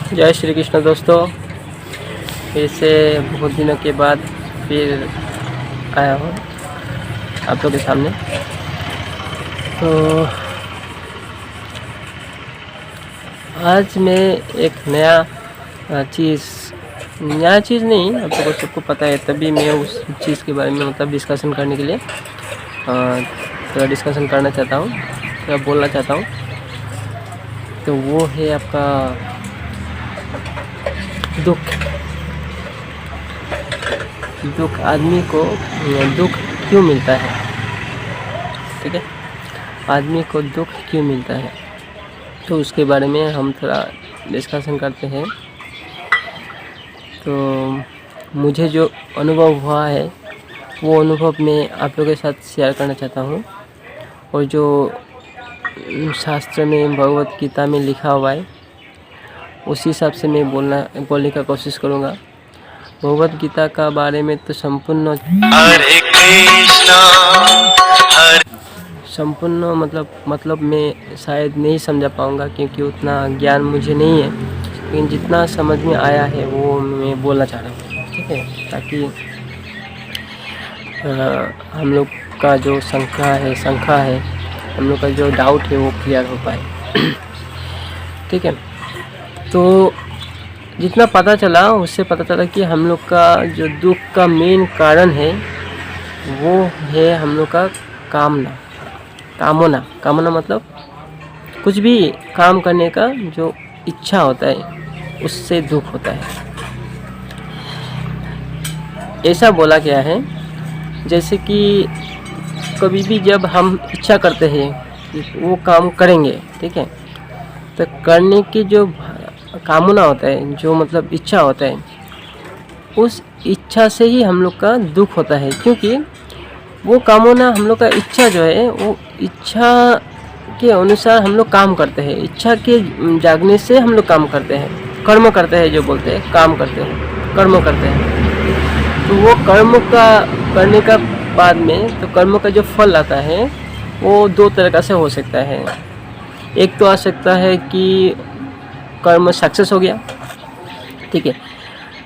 जय श्री कृष्ण दोस्तों, फिर से बहुत दिनों के बाद फिर आया हूँ आप लोगों के सामने। तो आज मैं एक नया चीज़ नहीं, आप लोगों को सबको पता है, तभी मैं उस चीज़ के बारे में मतलब डिस्कशन करने के लिए थोड़ा डिस्कशन करना चाहता हूँ, थोड़ा बोलना चाहता हूँ। तो वो है आपका दुख आदमी को दुख क्यों मिलता है। ठीक है, आदमी को दुख क्यों मिलता है, तो उसके बारे में हम थोड़ा डिस्कशन करते हैं। तो मुझे जो अनुभव हुआ है वो अनुभव मैं आप लोगों के साथ शेयर करना चाहता हूँ, और जो शास्त्र में भगवत गीता में लिखा हुआ है उसी हिसाब से मैं बोलने का कोशिश करूँगा। भगवत गीता का बारे में तो संपूर्ण मतलब मैं शायद नहीं समझा पाऊँगा, क्योंकि उतना ज्ञान मुझे नहीं है, लेकिन जितना समझ में आया है वो मैं बोलना चाह रहा हूँ। ठीक है, ताकि हम लोग का जो शंका है, हम लोग का जो डाउट है वो क्लियर हो पाए। ठीक है, तो जितना पता चला उससे पता चला कि हम लोग का जो दुख का मेन कारण है वो है हम लोग का कामना मतलब कुछ भी काम करने का जो इच्छा होता है उससे दुख होता है। ऐसा बोला गया है, जैसे कि कभी भी जब हम इच्छा करते हैं कि वो काम करेंगे, ठीक है, तो करने की जो कामना होता है, जो मतलब इच्छा होता है, उस इच्छा से ही हम लोग का दुख होता है। क्योंकि वो कामना हम लोग का इच्छा जो है वो इच्छा के अनुसार हम लोग काम करते हैं, इच्छा के जागने से हम लोग काम करते हैं, कर्म करते हैं, जो बोलते हैं काम करते हैं, कर्म करते हैं। तो वो कर्म का करने का बाद में तो कर्म का जो फल आता है वो दो तरह से हो सकता है। एक तो आ सकता है कि कर्म सक्सेस हो गया। ठीक है,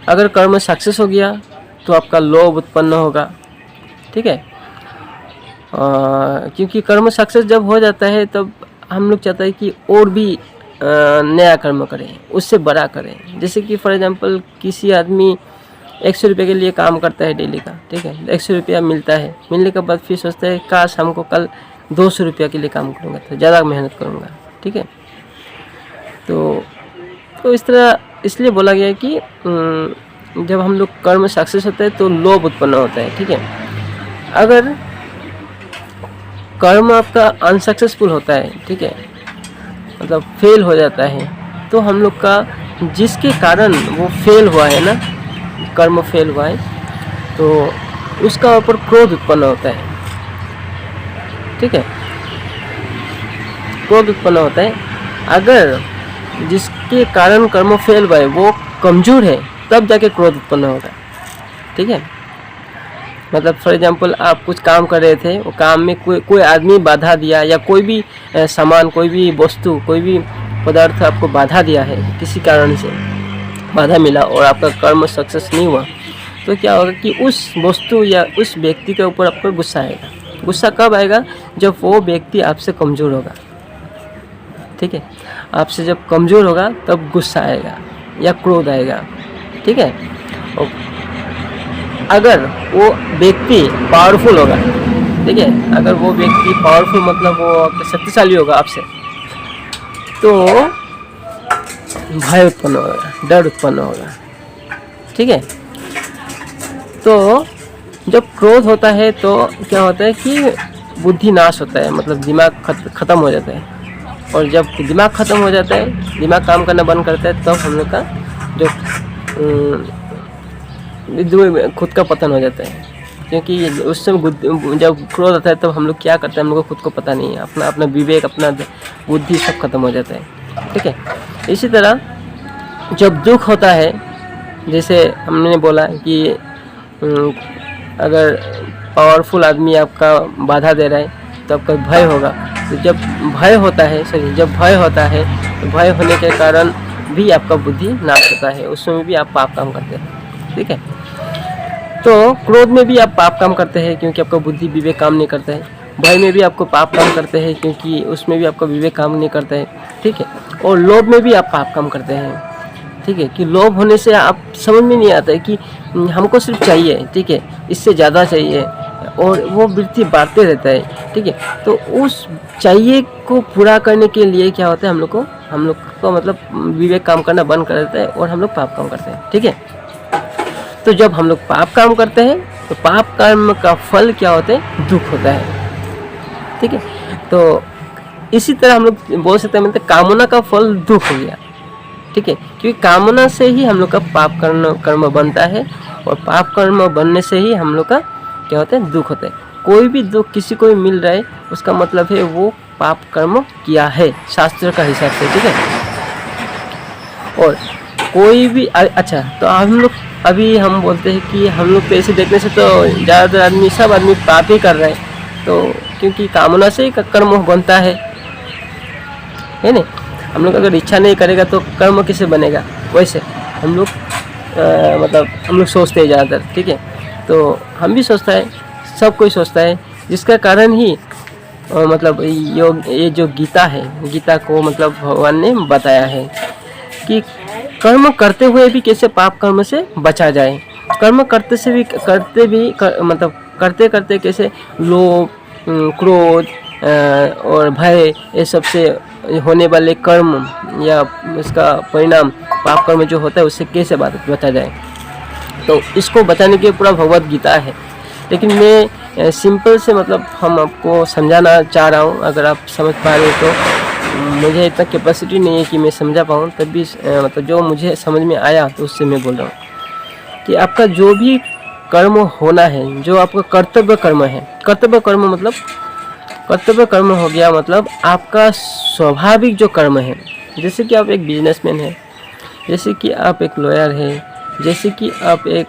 अगर कर्म सक्सेस हो गया तो आपका लोभ उत्पन्न होगा। ठीक है, क्योंकि कर्म सक्सेस जब हो जाता है तब हम लोग चाहते हैं कि और भी नया कर्म करें, उससे बड़ा करें। जैसे कि फॉर एग्जांपल किसी आदमी 100 रुपये के लिए काम करता है डेली का। ठीक है, 100 रुपया मिलता है, मिलने के बाद फिर सोचता है काश हमको कल 200 रुपया के लिए काम करूँगा तो ज़्यादा मेहनत करूँगा। ठीक है, तो इस तरह इसलिए बोला गया है कि जब हम लोग कर्म सक्सेस होता है तो लोभ उत्पन्न होता है। ठीक है, अगर कर्म आपका अनसक्सेसफुल होता है, ठीक है, मतलब फेल हो जाता है, तो हम लोग का जिसके कारण वो फेल हुआ है ना, कर्म फेल हुआ है, तो उसका ऊपर क्रोध उत्पन्न होता है। ठीक है, क्रोध उत्पन्न होता है। अगर जिसके कारण कर्म फेल हुआ है वो कमजोर है, तब जाके क्रोध उत्पन्न होगा। ठीक है, मतलब फॉर एग्जांपल आप कुछ काम कर रहे थे, वो काम में कोई आदमी बाधा दिया, या कोई भी सामान, कोई भी वस्तु, कोई भी पदार्थ आपको बाधा दिया है, किसी कारण से बाधा मिला और आपका कर्म सक्सेस नहीं हुआ, तो क्या होगा कि उस वस्तु या उस व्यक्ति के ऊपर आपको गुस्सा आएगा। गुस्सा कब आएगा? जब वो व्यक्ति आपसे कमज़ोर होगा। ठीक है, आपसे जब कमज़ोर होगा तब गुस्सा आएगा या क्रोध आएगा। ठीक है, और अगर वो व्यक्ति पावरफुल होगा, ठीक है, अगर वो व्यक्ति पावरफुल मतलब वो शक्तिशाली होगा आपसे, तो भय उत्पन्न होगा, डर उत्पन्न होगा। ठीक है, तो जब क्रोध होता है तो क्या होता है कि बुद्धि नाश होता है, मतलब दिमाग ख़त्म हो जाता है। और जब दिमाग ख़त्म हो जाता है, दिमाग काम करना बंद करता है, तब हम लोग का जो खुद का पतन हो जाता है। क्योंकि उस समय जब क्रोध आता है तब हम लोग क्या करते हैं, हम लोग को खुद को पता नहीं है, अपना विवेक, अपना बुद्धि सब खत्म हो जाता है। ठीक है, इसी तरह जब दुख होता है, जैसे हमने बोला कि अगर पावरफुल आदमी आपका बाधा दे रहा है तो आपका भय होगा। तो जब भय होता है तो भय होने के कारण भी आपका बुद्धि नाश होता है, उस समय भी आप पाप काम करते हैं। ठीक है, तो क्रोध में भी आप पाप काम करते हैं क्योंकि आपका बुद्धि विवेक काम नहीं करता है। भय में भी आपको पाप काम करते हैं क्योंकि उसमें भी आपका विवेक काम नहीं करता है। ठीक है, और लोभ में भी आप पाप काम करते हैं। ठीक है, कि लोभ होने से आप समझ में नहीं आता है कि हमको सिर्फ चाहिए, ठीक है, इससे ज़्यादा चाहिए, और वो वृत्ति बढ़ते रहता है। ठीक है, तो उस चाहिए को पूरा करने के लिए क्या होता है, हम लोग को मतलब विवेक काम करना बंद कर देता है और हम लोग पाप काम करते हैं। ठीक है, तो जब हम लोग पाप काम करते हैं तो पाप कर्म का फल क्या होता है, दुख होता है। ठीक है, तो इसी तरह हम लोग बोल सकते हैं मतलब कामना का फल दुख हो गया। ठीक है, क्योंकि कामना से ही हम लोग का पाप कर्म बनता है, और पाप कर्म बनने से ही हम लोग का क्या होता है, दुख होता है। कोई भी दुख किसी को भी मिल रहा है उसका मतलब है वो पाप कर्म किया है शास्त्र का हिसाब से। ठीक है, और कोई भी अच्छा, तो हम लोग अभी हम बोलते हैं कि हम लोग पैसे देखने से तो ज़्यादातर आदमी सब आदमी पाप ही कर रहे हैं, तो क्योंकि कामना से ही कर्म बनता है नहीं। हम लोग अगर इच्छा नहीं करेगा तो कर्म किसे बनेगा, वैसे हम लोग मतलब हम लोग सोचते हैं ज़्यादातर। ठीक है, तो हम भी सोचता है, सब कोई सोचता है, जिसका कारण ही मतलब ये जो गीता है, गीता को मतलब भगवान ने बताया है कि कर्म करते हुए भी कैसे पाप कर्म से बचा जाए। कर्म करते करते कैसे लोभ, क्रोध और भय, ये सबसे होने वाले कर्म या इसका परिणाम पाप कर्म जो होता है उससे कैसे बचा जाए, तो इसको बचाने के पूरा भगवत गीता है। लेकिन मैं सिंपल से मतलब हम आपको समझाना चाह रहा हूँ, अगर आप समझ पा रहे हो तो। मुझे इतना कैपेसिटी नहीं है कि मैं समझा पाऊँ, तब भी मतलब जो मुझे समझ में आया तो उससे मैं बोल रहा हूँ कि आपका जो भी कर्म होना है, जो आपका कर्तव्य कर्म है, कर्तव्य कर्म मतलब कर्तव्य कर्म हो गया मतलब आपका स्वाभाविक जो कर्म है। जैसे कि आप एक बिजनेसमैन है, जैसे कि आप एक लॉयर है, जैसे कि आप एक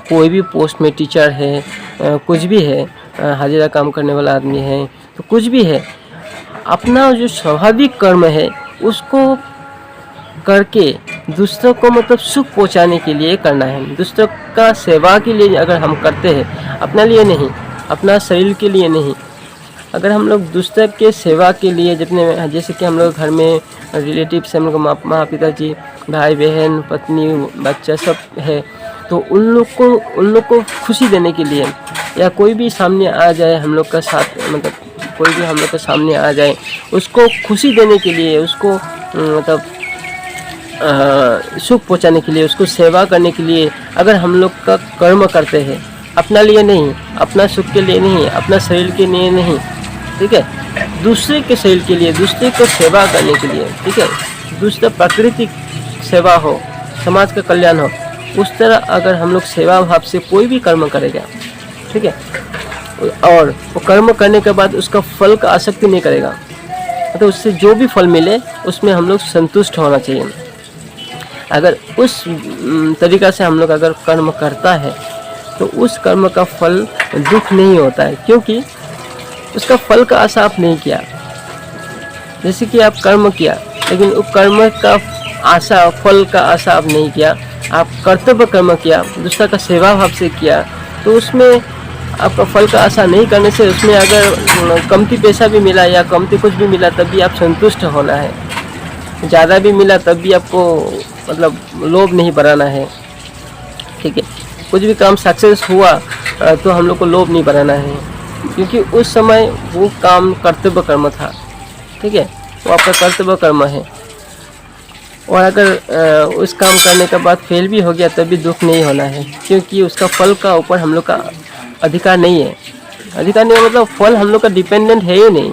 कोई भी पोस्ट में टीचर है, कुछ भी है, हाजिरा काम करने वाला आदमी है, तो कुछ भी है, अपना जो स्वाभाविक कर्म है उसको करके दूसरों को मतलब सुख पहुंचाने के लिए करना है। दूसरों का सेवा के लिए अगर हम करते हैं, अपने लिए नहीं, अपना शरीर के लिए नहीं, अगर हम लोग दूसरे के सेवा के लिए जितने, जैसे कि हम लोग घर में रिलेटिव्स, हम लोग माँ पिताजी, भाई बहन, पत्नी, बच्चा सब है, तो उन लोग को खुशी देने के लिए, या कोई भी सामने आ जाए हम लोग का साथ, मतलब कोई भी हम लोग के सामने आ जाए उसको खुशी देने के लिए, उसको मतलब सुख पहुंचाने के लिए, उसको सेवा करने के लिए अगर हम लोग का कर्म करते हैं, अपना लिए नहीं, अपना सुख के लिए नहीं, अपना शरीर के लिए नहीं, ठीक है, दूसरे के शरीर के लिए, दूसरे को सेवा करने के लिए, ठीक है, दूसरा प्राकृतिक सेवा हो, समाज का कल्याण हो, उस तरह अगर हम लोग सेवा भाव से कोई भी कर्म करेगा, ठीक है, और वो कर्म करने के बाद उसका फल का आसक्ति नहीं करेगा, तो उससे जो भी फल मिले उसमें हम लोग संतुष्ट होना चाहिए। अगर उस तरीक़ा से हम लोग अगर कर्म करता है तो उस कर्म का फल दुख नहीं होता है, क्योंकि उसका फल का आशा आप नहीं किया। जैसे कि आप कर्म किया लेकिन उस कर्म का आशा, फल का आशा आप नहीं किया, आप कर्तव्य कर्म किया, दूसरा का सेवा भाव से किया, तो उसमें आपका फल का आशा नहीं करने से उसमें अगर कमती पैसा भी मिला या कमती कुछ भी मिला तब भी आप संतुष्ट होना है, ज़्यादा भी मिला तब भी आपको मतलब लोभ नहीं बढ़ाना है, ठीक है, कुछ भी काम सक्सेस हुआ तो हम लोग को लोभ नहीं बढ़ाना है, क्योंकि उस समय वो काम कर्तव्य कर्म था, ठीक है, वो आपका कर्तव्य कर्म है। और अगर उस काम करने के बाद फेल भी हो गया तब भी दुख नहीं होना है, क्योंकि उसका फल का ऊपर हम लोग का अधिकार नहीं है। अधिकार नहीं मतलब फल हम लोग का डिपेंडेंट है ही नहीं।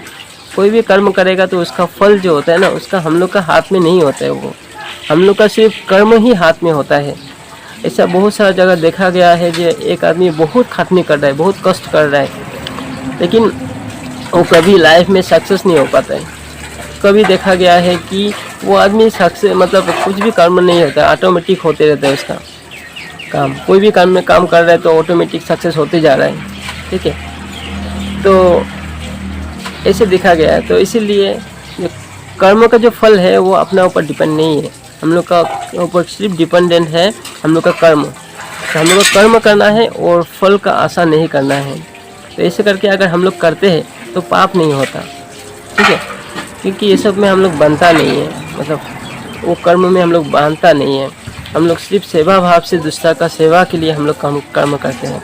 कोई भी कर्म करेगा तो उसका फल जो होता है ना, उसका हम लोग का हाथ में नहीं होता है, वो हम लोग का सिर्फ कर्म ही हाथ में होता है। ऐसा बहुत सारा जगह देखा गया है जो एक आदमी बहुत खटनी कर रहा है, बहुत कष्ट कर रहा है, लेकिन वो कभी लाइफ में सक्सेस नहीं हो पाता है। कभी देखा गया है कि वो आदमी सक्सेस मतलब कुछ भी कर्म नहीं होता, ऑटोमेटिक होते रहता है उसका काम। कोई भी काम में काम कर रहा है तो ऑटोमेटिक सक्सेस होते जा रहा है, ठीक है, तो ऐसे देखा गया है। तो इसीलिए कर्म का जो फल है वो अपना ऊपर डिपेंड नहीं है। हम लोग का ऊपर सिर्फ डिपेंडेंट है हम लोग का कर्म। तो हम लोग को कर्म करना है और फल का आशा नहीं करना है। तो ऐसे करके अगर हम लोग करते हैं तो पाप नहीं होता, ठीक है, क्योंकि ये सब में हम लोग बनता नहीं है, मतलब वो कर्म में हम लोग बांधता नहीं है। हम लोग सिर्फ सेवा भाव से दूसरा का सेवा के लिए हम लोग कर्म करते हैं।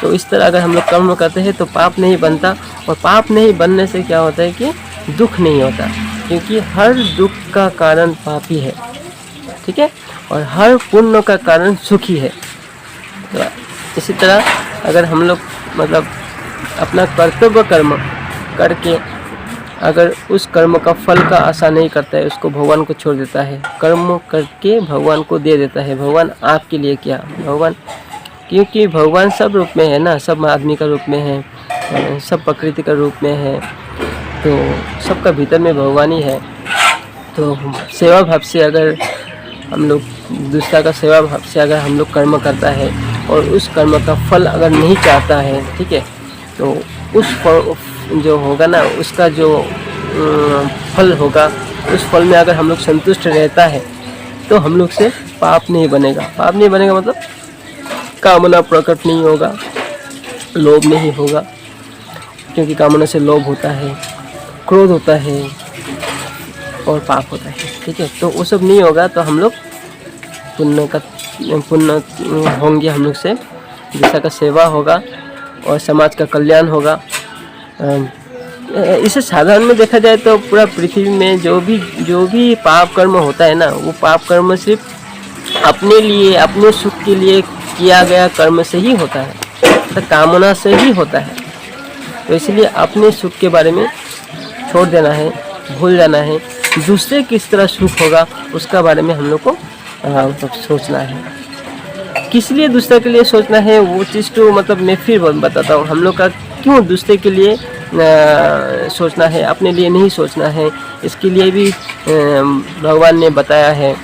तो इस तरह अगर हम लोग कर्म करते हैं तो पाप नहीं बनता, और पाप नहीं बनने से क्या होता है कि दुख नहीं होता, क्योंकि हर दुख का कारण पाप ही है, ठीक है, और हर पुण्य का कारण सुख ही है। तो इसी तरह अगर हम लोग मतलब अपना कर्तव्य कर्म करके अगर उस कर्म का फल का आशा नहीं करता है, उसको भगवान को छोड़ देता है, कर्म करके भगवान को दे देता है। भगवान आपके लिए क्या, भगवान, क्योंकि भगवान सब रूप में है ना, सब आदमी का रूप में है, सब प्रकृति का रूप में है, तो सबका भीतर में भगवान ही है। तो सेवा भाव से अगर हम लोग दूसरा का सेवा भाव से अगर हम लोग कर्म करता है और उस कर्म का फल अगर नहीं चाहता है, ठीक है, तो उस फल जो होगा ना, उसका जो फल होगा, उस फल में अगर हम लोग संतुष्ट रहता है तो हम लोग से पाप नहीं बनेगा। पाप नहीं बनेगा मतलब कामना प्रकट नहीं होगा, लोभ नहीं होगा, क्योंकि कामना से लोभ होता है, क्रोध होता है और पाप होता है, ठीक है। तो वो सब नहीं होगा, तो हम लोग पुण्य होंगे, हम लोग से दूसरा का सेवा होगा और समाज का कल्याण होगा। इसे साधारण में देखा जाए तो पूरा पृथ्वी में जो भी पाप कर्म होता है ना, वो पाप कर्म सिर्फ अपने लिए, अपने सुख के लिए किया गया कर्म से ही होता है, तो कामना से ही होता है। तो इसलिए अपने सुख के बारे में छोड़ देना है, भूल जाना है। दूसरे किस तरह सुख होगा उसका बारे में हम लोग को मतलब सोचना है। किस लिए दूसरे के लिए सोचना है वो चीज़ तो मतलब मैं फिर बताता हूँ। हम लोग का क्यों दूसरे के लिए सोचना है, अपने लिए नहीं सोचना है, इसके लिए भी भगवान ने बताया है।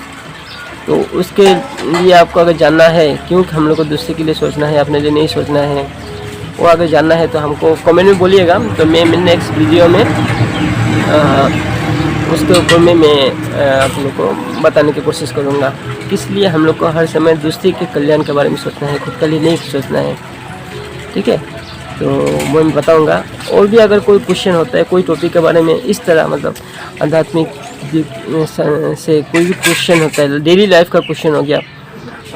तो उसके लिए आपको अगर जानना है क्यों हम लोग को दूसरे के लिए सोचना है, अपने लिए नहीं सोचना है, वो अगर जानना है तो हमको कमेंट में बोलिएगा, तो मैं नेक्स्ट वीडियो में उसके ऊपर में मैं आप लोग को बताने की कोशिश करूँगा किस लिए हम लोग को हर समय दूसरे के कल्याण के बारे में सोचना है, खुद के लिए नहीं सोचना है, ठीक है। तो वो मैं बताऊँगा। और भी अगर कोई क्वेश्चन होता है कोई टॉपिक के बारे में, इस तरह मतलब आध्यात्मिक से कोई भी क्वेश्चन होता है, डेली लाइफ का क्वेश्चन हो गया,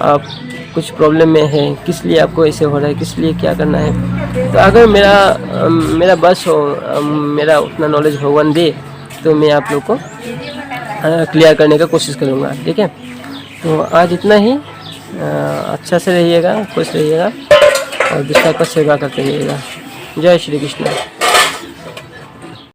आप कुछ प्रॉब्लम में है, किस लिए आपको ऐसे हो रहा है, किस लिए क्या करना है, तो अगर मेरा बस हो, मेरा उतना नॉलेज भगवान दे तो मैं आप लोग को क्लियर करने का कोशिश करूँगा, ठीक है। तो आज इतना ही। अच्छा से रहिएगा, खुश रहिएगा और दूसरा का सेवा करते रहिएगा। जय श्री कृष्ण।